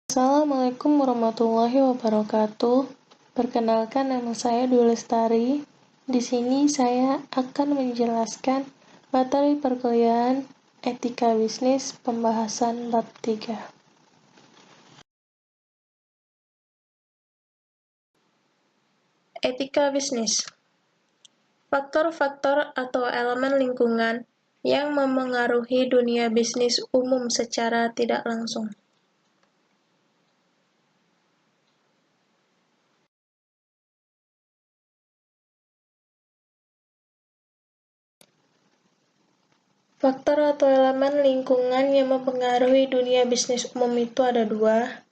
Assalamualaikum warahmatullahi wabarakatuh. Perkenalkan, nama saya Dwi Lestari. Di sini saya akan menjelaskan materi perkuliahan Etika Bisnis pembahasan bab 3. Etika bisnis. Faktor-faktor atau elemen lingkungan yang memengaruhi dunia bisnis umum secara tidak langsung. Faktor atau elemen lingkungan yang mempengaruhi dunia bisnis umum itu ada dua.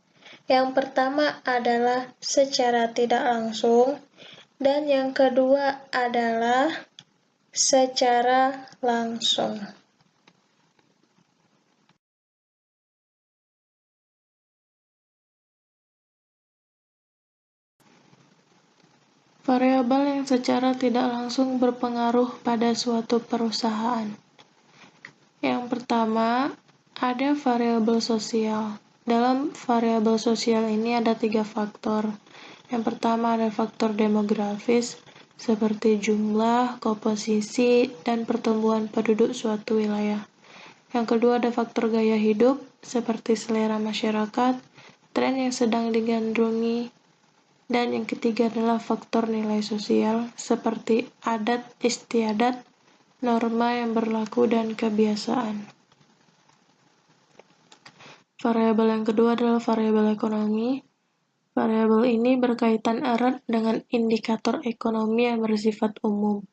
Yang pertama adalah secara tidak langsung, dan yang kedua adalah secara langsung. Variabel yang secara tidak langsung berpengaruh pada suatu perusahaan. Yang pertama, ada variabel sosial. Dalam variabel sosial ini ada 3 faktor. Yang pertama ada faktor demografis, seperti jumlah, komposisi, dan pertumbuhan penduduk suatu wilayah. Yang kedua ada faktor gaya hidup, seperti selera masyarakat, tren yang sedang digandrungi. Dan yang ketiga adalah faktor nilai sosial, seperti adat istiadat, norma yang berlaku, dan kebiasaan. Variabel yang kedua adalah variabel ekonomi. Variabel ini berkaitan erat dengan indikator ekonomi yang bersifat umum,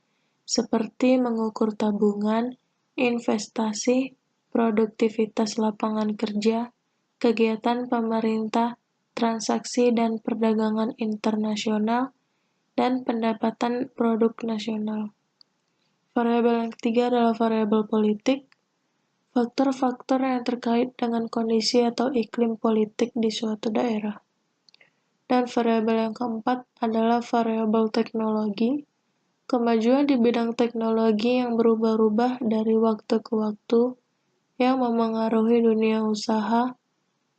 seperti mengukur tabungan, investasi, produktivitas lapangan kerja, kegiatan pemerintah, transaksi dan perdagangan internasional, dan pendapatan produk nasional. Variabel yang ketiga adalah variabel politik. Faktor-faktor yang terkait dengan kondisi atau iklim politik di suatu daerah. Dan variabel yang keempat adalah variabel teknologi. Kemajuan di bidang teknologi yang berubah-ubah dari waktu ke waktu yang memengaruhi dunia usaha,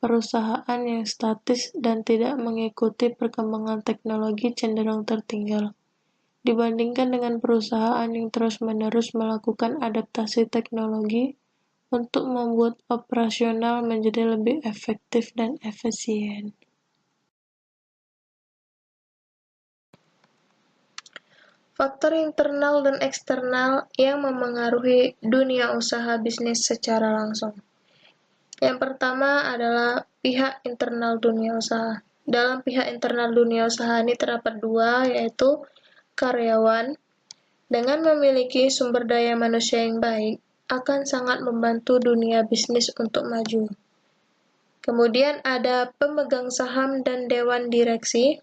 perusahaan yang statis dan tidak mengikuti perkembangan teknologi cenderung tertinggal, dibandingkan dengan perusahaan yang terus-menerus melakukan adaptasi teknologi untuk membuat operasional menjadi lebih efektif dan efisien. Faktor internal dan eksternal yang memengaruhi dunia usaha bisnis secara langsung. Yang pertama adalah pihak internal dunia usaha. Dalam pihak internal dunia usaha ini terdapat dua, yaitu karyawan. Dengan memiliki sumber daya manusia yang baik, akan sangat membantu dunia bisnis untuk maju. Kemudian ada pemegang saham dan dewan direksi,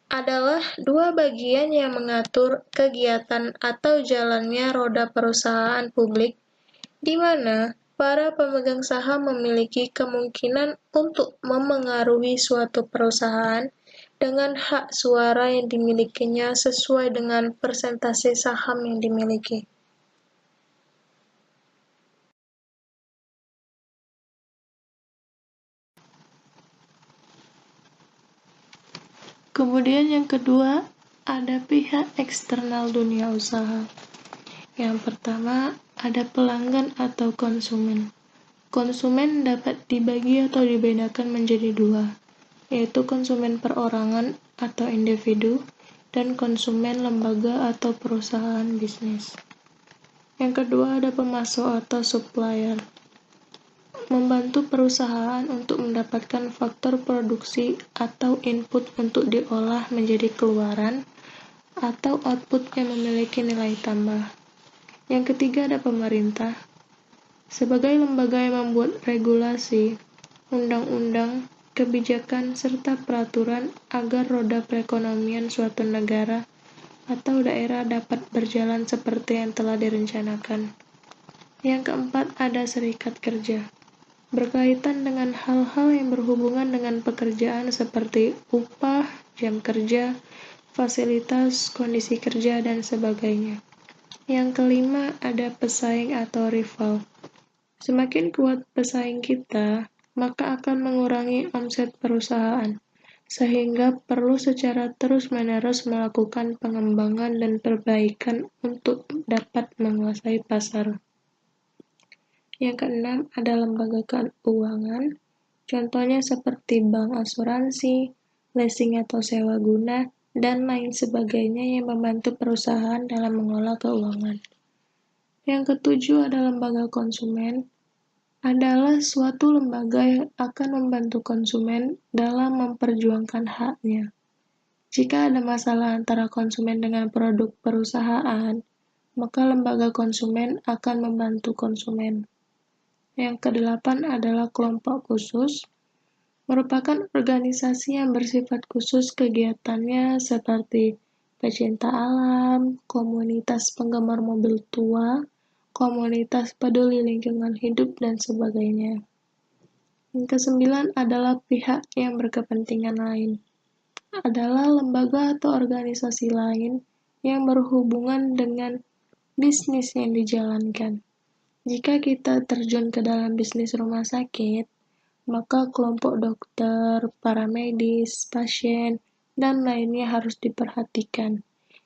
adalah dua bagian yang mengatur kegiatan atau jalannya roda perusahaan publik, di mana para pemegang saham memiliki kemungkinan untuk memengaruhi suatu perusahaan dengan hak suara yang dimilikinya sesuai dengan persentase saham yang dimiliki. Kemudian yang kedua, ada pihak eksternal dunia usaha. Yang pertama, ada pelanggan atau konsumen. Konsumen dapat dibagi atau dibedakan menjadi dua, yaitu konsumen perorangan atau individu, dan konsumen lembaga atau perusahaan bisnis. Yang kedua, ada pemasok atau supplier. Membantu perusahaan untuk mendapatkan faktor produksi atau input untuk diolah menjadi keluaran atau output yang memiliki nilai tambah. Yang ketiga ada pemerintah. Sebagai lembaga yang membuat regulasi, undang-undang, kebijakan, serta peraturan agar roda perekonomian suatu negara atau daerah dapat berjalan seperti yang telah direncanakan. Yang keempat ada serikat kerja. Berkaitan dengan hal-hal yang berhubungan dengan pekerjaan seperti upah, jam kerja, fasilitas, kondisi kerja, dan sebagainya. Yang kelima ada pesaing atau rival. Semakin kuat pesaing kita, maka akan mengurangi omset perusahaan, sehingga perlu secara terus-menerus melakukan pengembangan dan perbaikan untuk dapat menguasai pasar. Yang keenam ada lembaga keuangan, contohnya seperti bank asuransi, leasing atau sewa guna, dan lain sebagainya yang membantu perusahaan dalam mengelola keuangan. Yang ketujuh ada lembaga konsumen, adalah suatu lembaga yang akan membantu konsumen dalam memperjuangkan haknya. Jika ada masalah antara konsumen dengan produk perusahaan, maka lembaga konsumen akan membantu konsumen. Yang kedelapan adalah kelompok khusus, merupakan organisasi yang bersifat khusus kegiatannya seperti pecinta alam, komunitas penggemar mobil tua, komunitas peduli lingkungan hidup, dan sebagainya. Yang kesembilan adalah pihak yang berkepentingan lain. Adalah lembaga atau organisasi lain yang berhubungan dengan bisnis yang dijalankan. Jika kita terjun ke dalam bisnis rumah sakit, maka kelompok dokter, para medis, pasien, dan lainnya harus diperhatikan.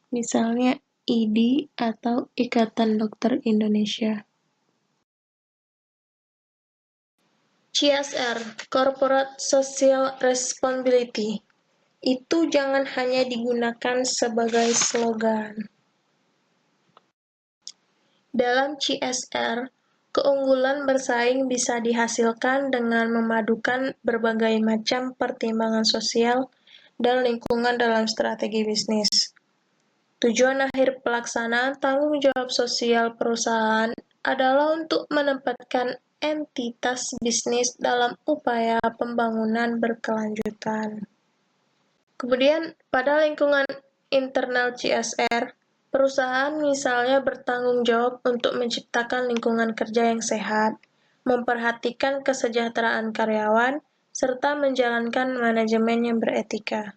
Misalnya IDI atau Ikatan Dokter Indonesia. CSR, Corporate Social Responsibility, itu jangan hanya digunakan sebagai slogan. Dalam CSR, keunggulan bersaing bisa dihasilkan dengan memadukan berbagai macam pertimbangan sosial dan lingkungan dalam strategi bisnis. Tujuan akhir pelaksanaan tanggung jawab sosial perusahaan adalah untuk menempatkan entitas bisnis dalam upaya pembangunan berkelanjutan. Kemudian, pada lingkungan internal CSR, perusahaan misalnya bertanggung jawab untuk menciptakan lingkungan kerja yang sehat, memperhatikan kesejahteraan karyawan, serta menjalankan manajemen yang beretika.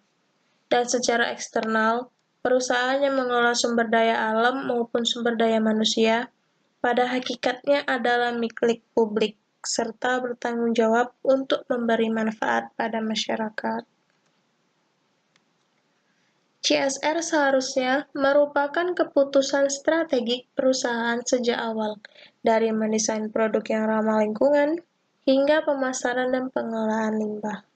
Dan secara eksternal, perusahaan yang mengelola sumber daya alam maupun sumber daya manusia pada hakikatnya adalah milik publik, serta bertanggung jawab untuk memberi manfaat pada masyarakat. CSR seharusnya merupakan keputusan strategik perusahaan sejak awal, dari mendesain produk yang ramah lingkungan, hingga pemasaran dan pengelolaan limbah.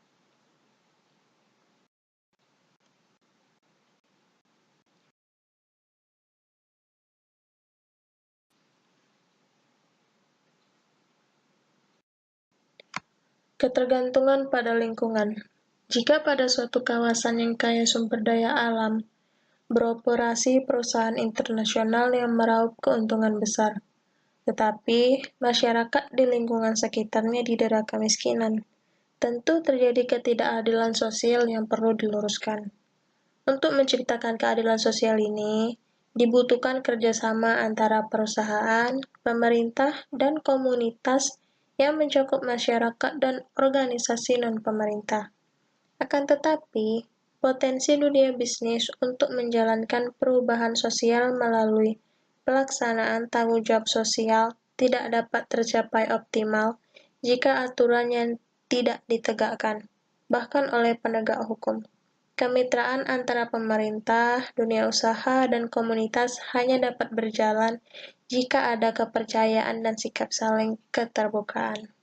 Ketergantungan pada lingkungan. Jika pada suatu kawasan yang kaya sumber daya alam, beroperasi perusahaan internasional yang meraup keuntungan besar, tetapi masyarakat di lingkungan sekitarnya didera kemiskinan, tentu terjadi ketidakadilan sosial yang perlu diluruskan. Untuk menciptakan keadilan sosial ini, dibutuhkan kerjasama antara perusahaan, pemerintah, dan komunitas yang mencakup masyarakat dan organisasi non-pemerintah. Akan tetapi, potensi dunia bisnis untuk menjalankan perubahan sosial melalui pelaksanaan tanggung jawab sosial tidak dapat tercapai optimal jika aturannya tidak ditegakkan, bahkan oleh penegak hukum. Kemitraan antara pemerintah, dunia usaha, dan komunitas hanya dapat berjalan jika ada kepercayaan dan sikap saling keterbukaan.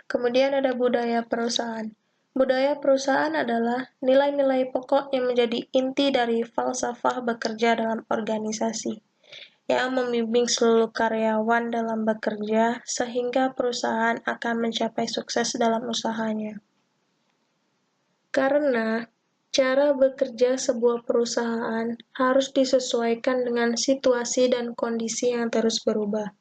Kemudian ada budaya perusahaan. Budaya perusahaan adalah nilai-nilai pokok yang menjadi inti dari falsafah bekerja dalam organisasi, yang membimbing seluruh karyawan dalam bekerja sehingga perusahaan akan mencapai sukses dalam usahanya. Karena cara bekerja sebuah perusahaan harus disesuaikan dengan situasi dan kondisi yang terus berubah.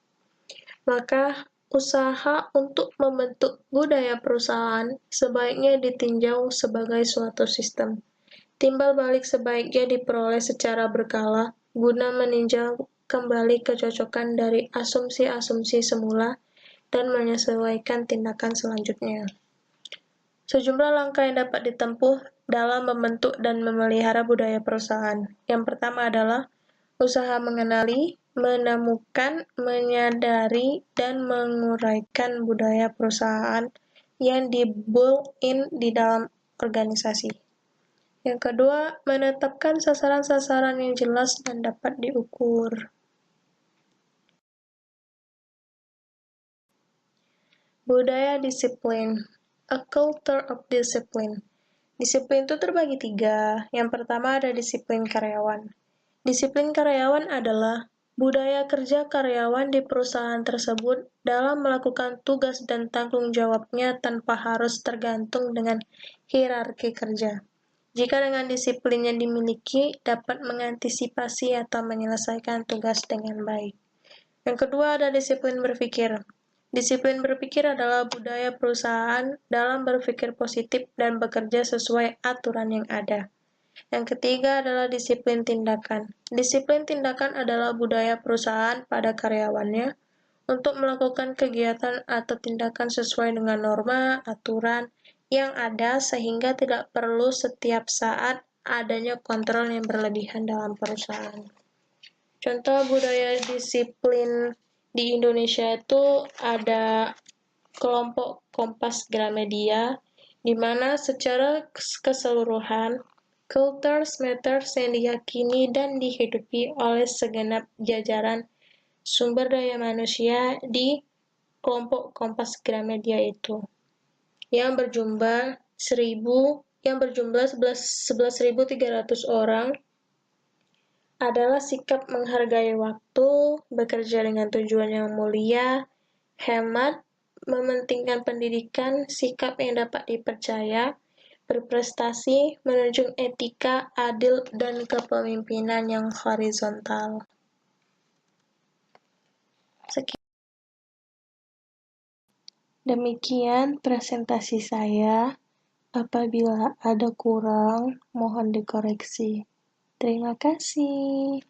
Maka, usaha untuk membentuk budaya perusahaan sebaiknya ditinjau sebagai suatu sistem. Timbal balik sebaiknya diperoleh secara berkala guna meninjau kembali kecocokan dari asumsi-asumsi semula dan menyesuaikan tindakan selanjutnya. Sejumlah langkah yang dapat ditempuh dalam membentuk dan memelihara budaya perusahaan. Yang pertama adalah usaha mengenali, menemukan, menyadari, dan menguraikan budaya perusahaan yang di-built-in di dalam organisasi. Yang kedua, menetapkan sasaran-sasaran yang jelas dan dapat diukur. Budaya disiplin, a culture of discipline. Disiplin itu terbagi 3. Yang pertama ada disiplin karyawan. Disiplin karyawan adalah budaya kerja karyawan di perusahaan tersebut dalam melakukan tugas dan tanggung jawabnya tanpa harus tergantung dengan hierarki kerja. Jika dengan disiplin yang dimiliki dapat mengantisipasi atau menyelesaikan tugas dengan baik. Yang kedua ada disiplin berpikir. Disiplin berpikir adalah budaya perusahaan dalam berpikir positif dan bekerja sesuai aturan yang ada. Yang ketiga adalah disiplin tindakan. Disiplin tindakan adalah budaya perusahaan pada karyawannya untuk melakukan kegiatan atau tindakan sesuai dengan norma, aturan yang ada sehingga tidak perlu setiap saat adanya kontrol yang berlebihan dalam perusahaan. Contoh budaya disiplin di Indonesia itu ada kelompok Kompas Gramedia, di mana secara keseluruhan cultures matters yang diyakini dan dihidupi oleh segenap jajaran sumber daya manusia di kelompok Kompas Gramedia itu, yang berjumlah 11.300 orang, adalah sikap menghargai waktu, bekerja dengan tujuan yang mulia, hemat, mementingkan pendidikan, sikap yang dapat dipercaya, berprestasi, menunjukkan etika, adil, dan kepemimpinan yang horizontal. Demikian presentasi saya. Apabila ada kurang, mohon dikoreksi. Terima kasih.